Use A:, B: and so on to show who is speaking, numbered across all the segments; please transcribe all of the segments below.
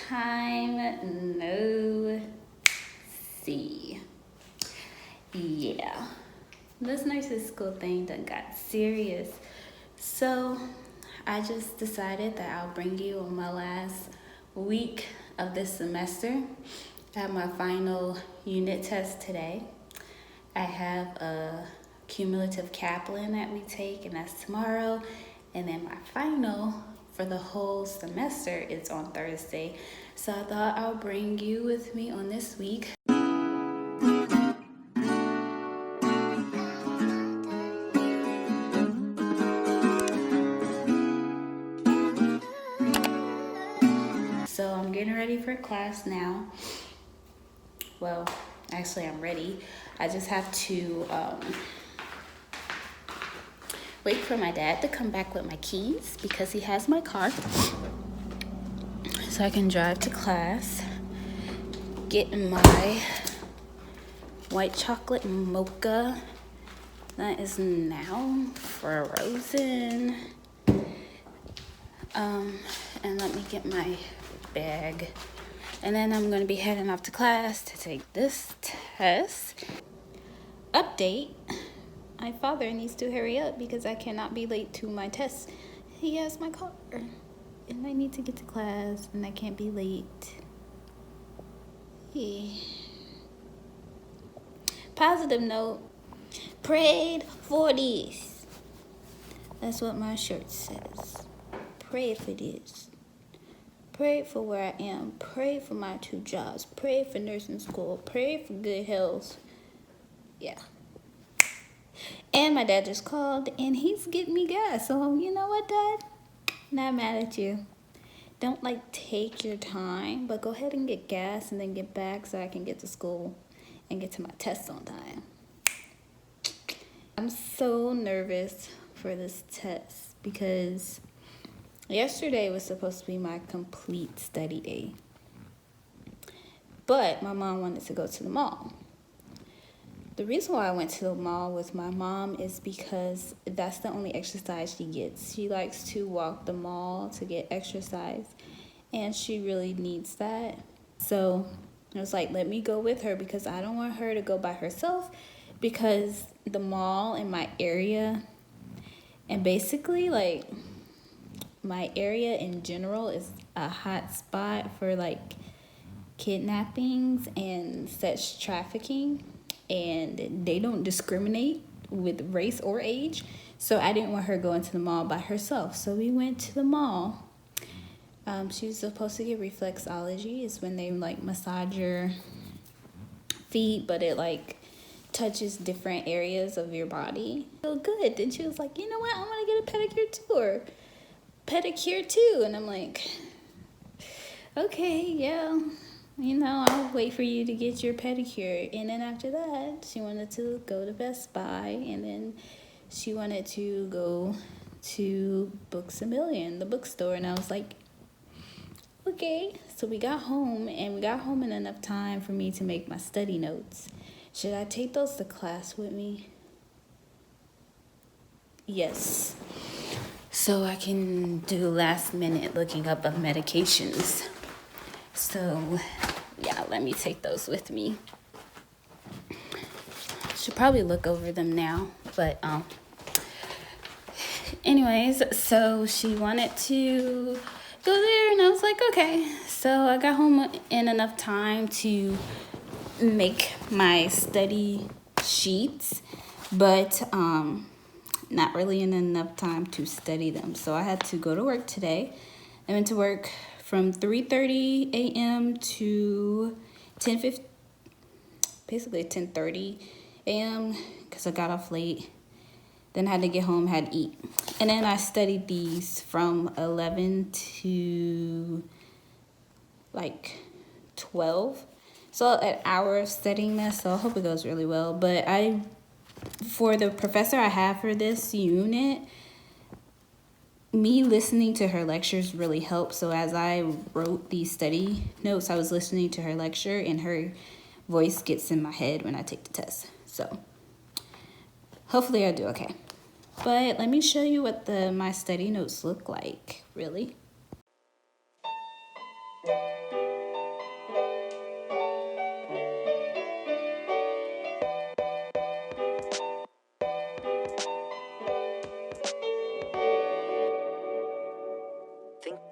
A: time no see. Yeah, this nurse's school thing done got serious. So I just decided that I'll bring you on my last week of this semester. I have my final unit test today. I have a cumulative Kaplan that we take, and that's tomorrow. And then my final for the whole semester is on Thursday. So I thought I'll bring you with me on this week. So I'm getting ready for class now. Well, actually I'm ready. I just have to wait for my dad to come back with my keys because he has my car. So I can drive to class, get my white chocolate mocha that is now frozen. And let me get my bag. And then I'm going to be heading off to class to take this test. Update. My father needs to hurry up because I cannot be late to my test. He has my car. And I need to get to class and I can't be late. Yeah. Positive note. Prayed for this. That's what my shirt says. Prayed for this. Pray for where I am. Pray for my 2 jobs. Pray for nursing school. Pray for good health. Yeah. And my dad just called and he's getting me gas. So you know what, Dad? Not mad at you. Don't take your time, but go ahead and get gas and then get back so I can get to school and get to my test on time. I'm so nervous for this test because yesterday was supposed to be my complete study day. But my mom wanted to go to the mall. The reason why I went to the mall with my mom is because that's the only exercise she gets. She likes to walk the mall to get exercise, and she really needs that. So I was like, let me go with her because I don't want her to go by herself because the mall in my area, and basically my area in general is a hot spot for kidnappings and sex trafficking, and they don't discriminate with race or age. So I didn't want her going to the mall by herself. So we went to the mall. She was supposed to get reflexology. It's when they massage your feet, but it touches different areas of your body. Feel good. Then she was like, you know what? I want to get a pedicure too, or pedicure too. And I'm like, okay, yeah. I'll wait for you to get your pedicure. And then after that, she wanted to go to Best Buy. And then she wanted to go to Books A Million, the bookstore. And I was like, okay. So we got home. And we got home in enough time for me to make my study notes. Should I take those to class with me? Yes. So I can do last minute looking up of medications. So, yeah, let me take those with me. Should probably look over them now, but anyways, so she wanted to go there, and I was like, okay. So I got home in enough time to make my study sheets, but not really in enough time to study them. So I had to go to work today. I went to work from 3:30 a.m. to 10:30 a.m. because I got off late. Then I had to get home, had to eat. And then I studied these from 11 to 12. So an hour of studying this, so I hope it goes really well. But for the professor I have for this unit, me listening to her lectures really helped. So as I wrote these study notes, I was listening to her lecture, and her voice gets in my head when I take the test. So hopefully I do okay. But let me show you what my study notes look like, really.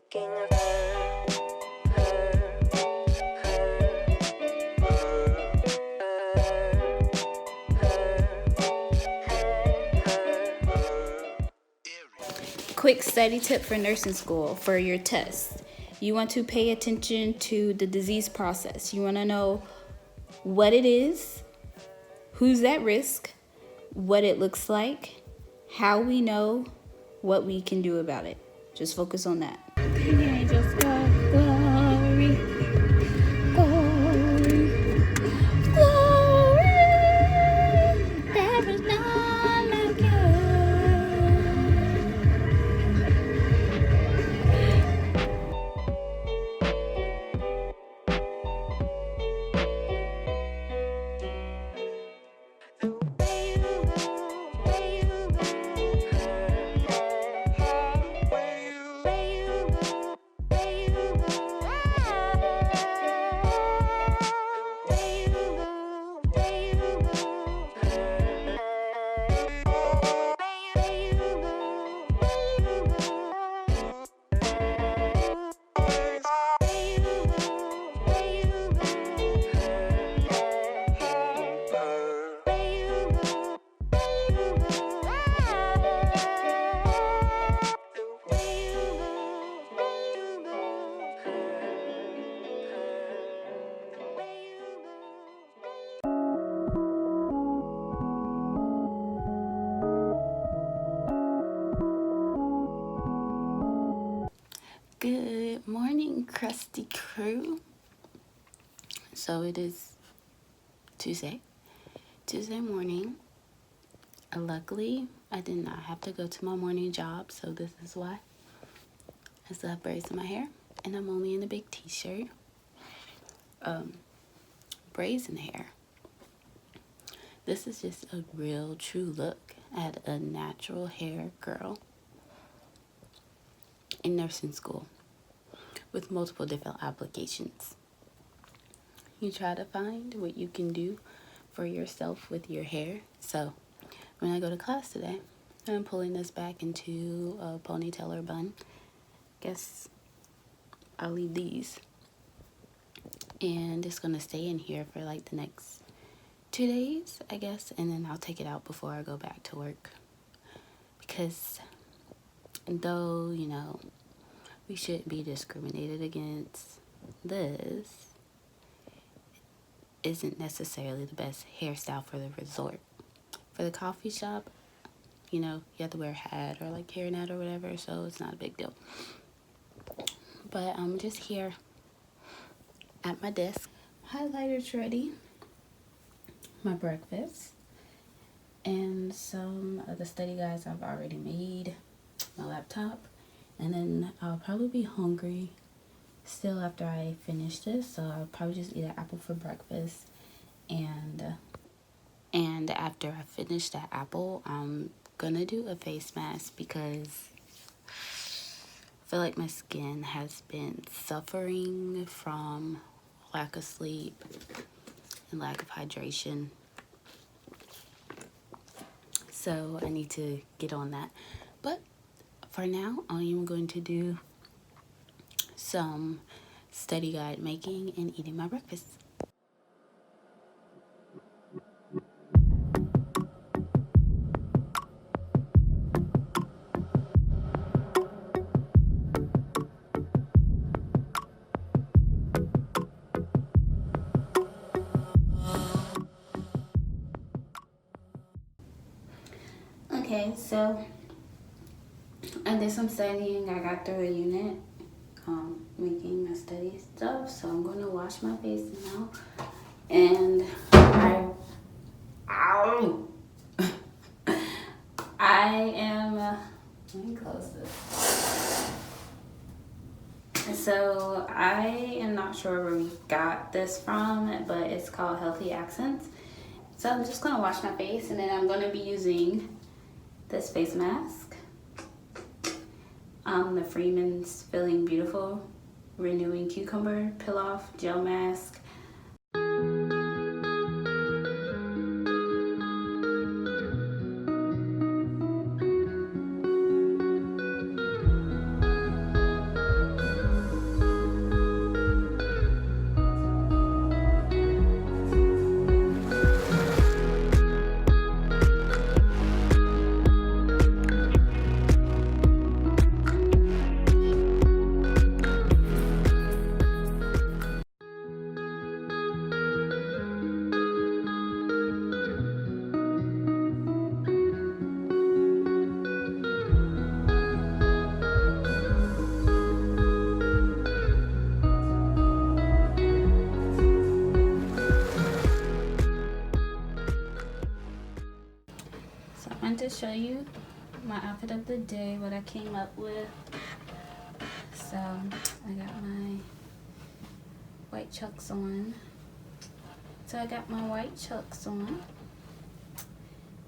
A: Quick study tip for nursing school for your test. You want to pay attention to the disease process. You want to know what it is, who's at risk, what it looks like, how we know, what we can do about it. Just focus on that. Angels go, glory, glory, glory. There is none like you. Good morning, crusty crew. So it is Tuesday morning. Luckily, I did not have to go to my morning job, so this is why I still have braids in my hair, and I'm only in a big t-shirt. Braids in the hair. This is just a real true look at a natural hair girl in nursing school with multiple different applications. You try to find what you can do for yourself with your hair. So when I go to class today, I'm pulling this back into a ponytail or bun. Guess I'll leave these, and it's gonna stay in here for like the next 2 days, I guess, and then I'll take it out before I go back to work. Because though, you know, we shouldn't be discriminated against, this isn't necessarily the best hairstyle for the resort. For the coffee shop, you know, you have to wear a hat or like hairnet or whatever, so it's not a big deal. But I'm just here at my desk. Highlighter's ready. My breakfast. And some of the study guides I've already made. My laptop. And then I'll probably be hungry still after I finish this, so I'll probably just eat an apple for breakfast. And after I finish that apple, I'm gonna do a face mask because I feel like my skin has been suffering from lack of sleep and lack of hydration. So I need to get on that. But for now, I am going to do some study guide making and eating my breakfast. Okay, so I did some studying. I got through a unit making my study stuff, so I'm going to wash my face now. And I am, let me close this. So I am not sure where we got this from, but it's called Healthy Accents. So I'm just going to wash my face, and then I'm going to be using this face mask. The Freeman's Feeling Beautiful Renewing Cucumber Peel Off Gel Mask. show you my outfit of the day, what I came up with. So I got my white chucks on. So I got my white chucks on.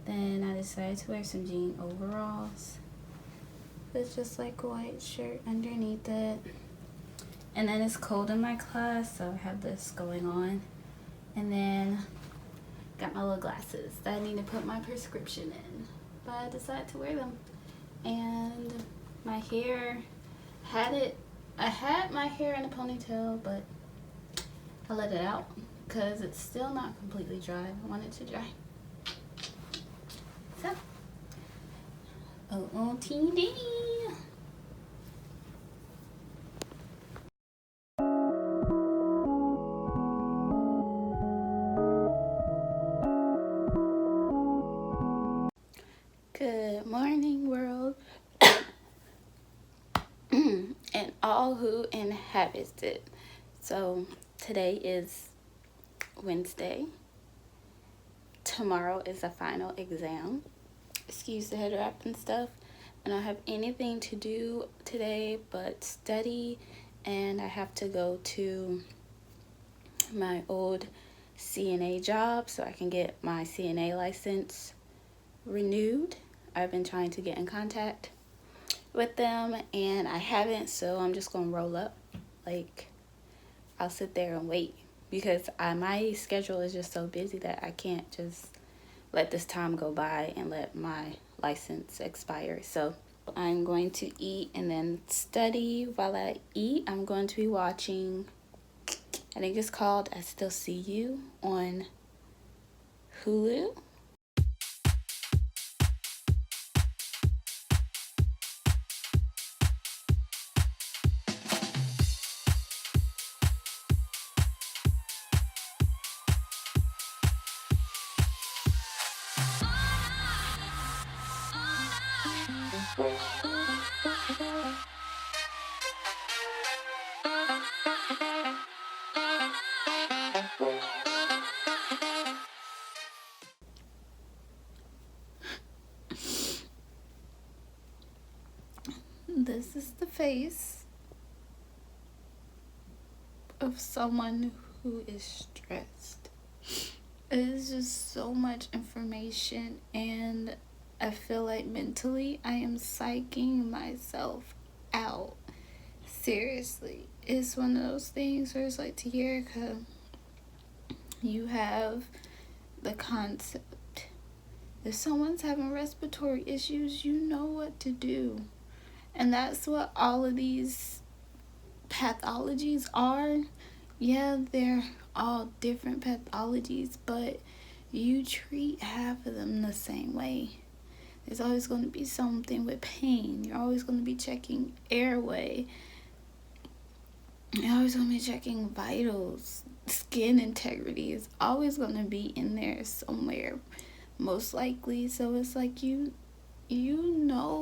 A: Then I decided to wear some jean overalls with just like a white shirt underneath it. And then it's cold in my class, so I have this going on. And then got my little glasses that I need to put my prescription in. But I decided to wear them. And my hair, I had my hair in a ponytail, but I let it out because it's still not completely dry. I want it to dry. So, OOTD. Good morning, world, and all who inhabits it. So today is Wednesday. Tomorrow is the final exam. Excuse the head wrap and stuff. I don't have anything to do today but study, and I have to go to my old CNA job so I can get my CNA license renewed. I've been trying to get in contact with them and I haven't, so I'm just gonna roll up. Like, I'll sit there and wait because my schedule is just so busy that I can't just let this time go by and let my license expire. So I'm going to eat and then study. While I eat, I'm going to be watching, I think it's called I Still See You on Hulu. This is the face of someone who is stressed. It is just so much information, and I feel like mentally I am psyching myself out. Seriously, it's one of those things where it's like, Tierica, you have the concept. If someone's having respiratory issues, you know what to do. And that's what all of these pathologies are. Yeah, they're all different pathologies, but you treat half of them the same way. There's always going to be something with pain. You're always going to be checking airway. You're always going to be checking vitals. Skin integrity is always going to be in there somewhere, most likely. So it's like you know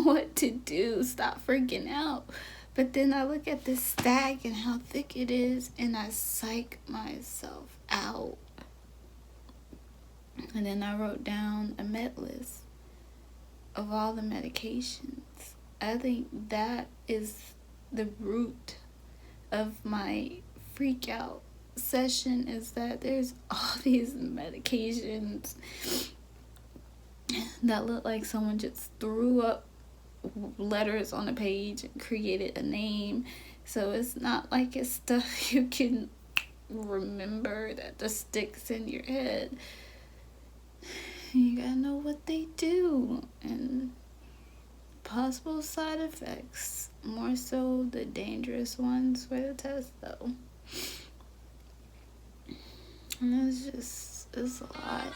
A: what to do. Stop freaking out. But then I look at this stack and how thick it is, and I psych myself out. And then I wrote down a med list of all the medications. I think that is the root of my freak out session, is that there's all these medications that look like someone just threw up letters on a page and created a name. So it's not like it's stuff you can remember that just sticks in your head. You gotta know what they do and possible side effects, more so the dangerous ones for the test though. And it's a lot.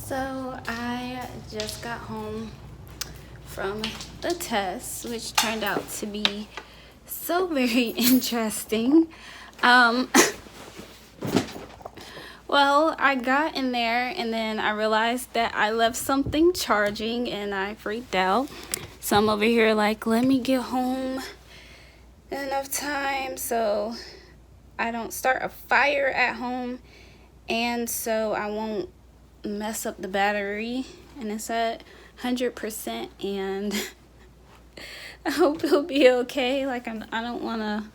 A: So I just got home from the test, which turned out to be so very interesting. Well, I got in there and then I realized that I left something charging and I freaked out. So I'm over here like, let me get home in enough time so I don't start a fire at home and so I won't mess up the battery. And it's at 100% and I hope it'll be okay. Like I don't want to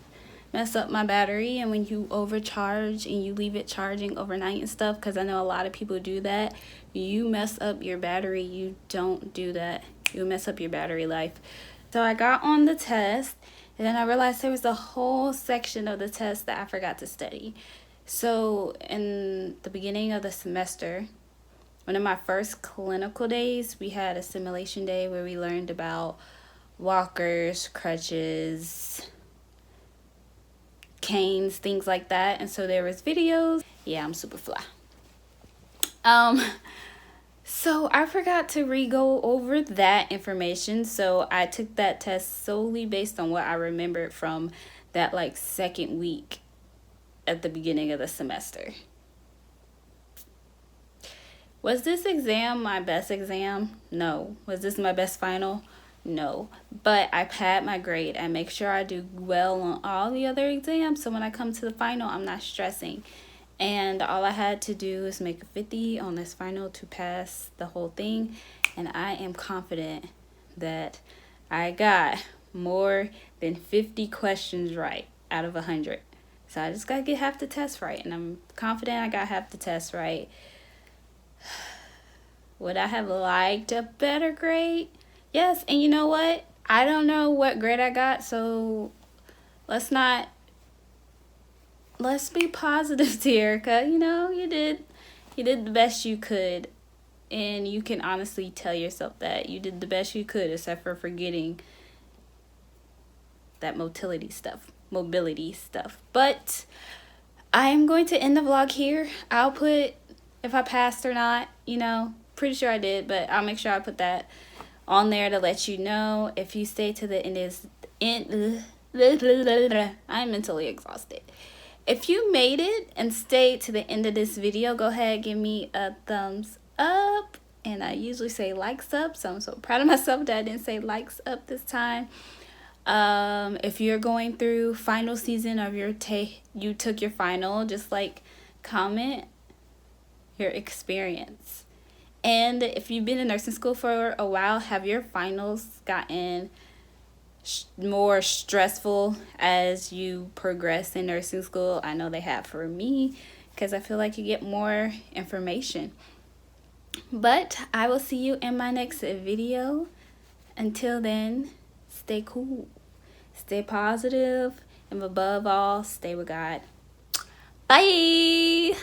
A: mess up my battery. And when you overcharge and you leave it charging overnight and stuff, because I know a lot of people do that, you mess up your battery. You don't do that. You mess up your battery life. So I got on the test and then I realized there was a whole section of the test that I forgot to study. So in the beginning of the semester, one of my first clinical days, we had a simulation day where we learned about walkers, crutches, canes, things like that. And so there was videos. Yeah, I'm super fly. So I forgot to re-go over that information. So I took that test solely based on what I remembered from that like second week at the beginning of the semester. Was this exam my best exam? No. Was this my best final? No. But I pad my grade. I make sure I do well on all the other exams. So when I come to the final, I'm not stressing. And all I had to do is make a 50 on this final to pass the whole thing. And I am confident that I got more than 50 questions right out of 100. So I just got to get half the test right. And I'm confident I got half the test right. Would I have liked a better grade? Yes, and you know what? I don't know what grade I got, so let's be positive, Terica. You know, you did the best you could, and you can honestly tell yourself that you did the best you could, except for forgetting that mobility stuff. But I am going to end the vlog here. I'll put if I passed or not, you know. Pretty sure I did, but I'll make sure I put that on there to let you know. If you stay to the end, I'm mentally exhausted. If you made it and stayed to the end of this video, go ahead, give me a thumbs up. And I usually say likes up, so I'm so proud of myself that I didn't say likes up this time. If you're going through final season of you took your final, just like comment your experience. And if you've been in nursing school for a while, have your finals gotten more stressful as you progress in nursing school? I know they have for me, because I feel like you get more information. But I will see you in my next video. Until then, stay cool, stay positive, and above all, stay with God. Bye.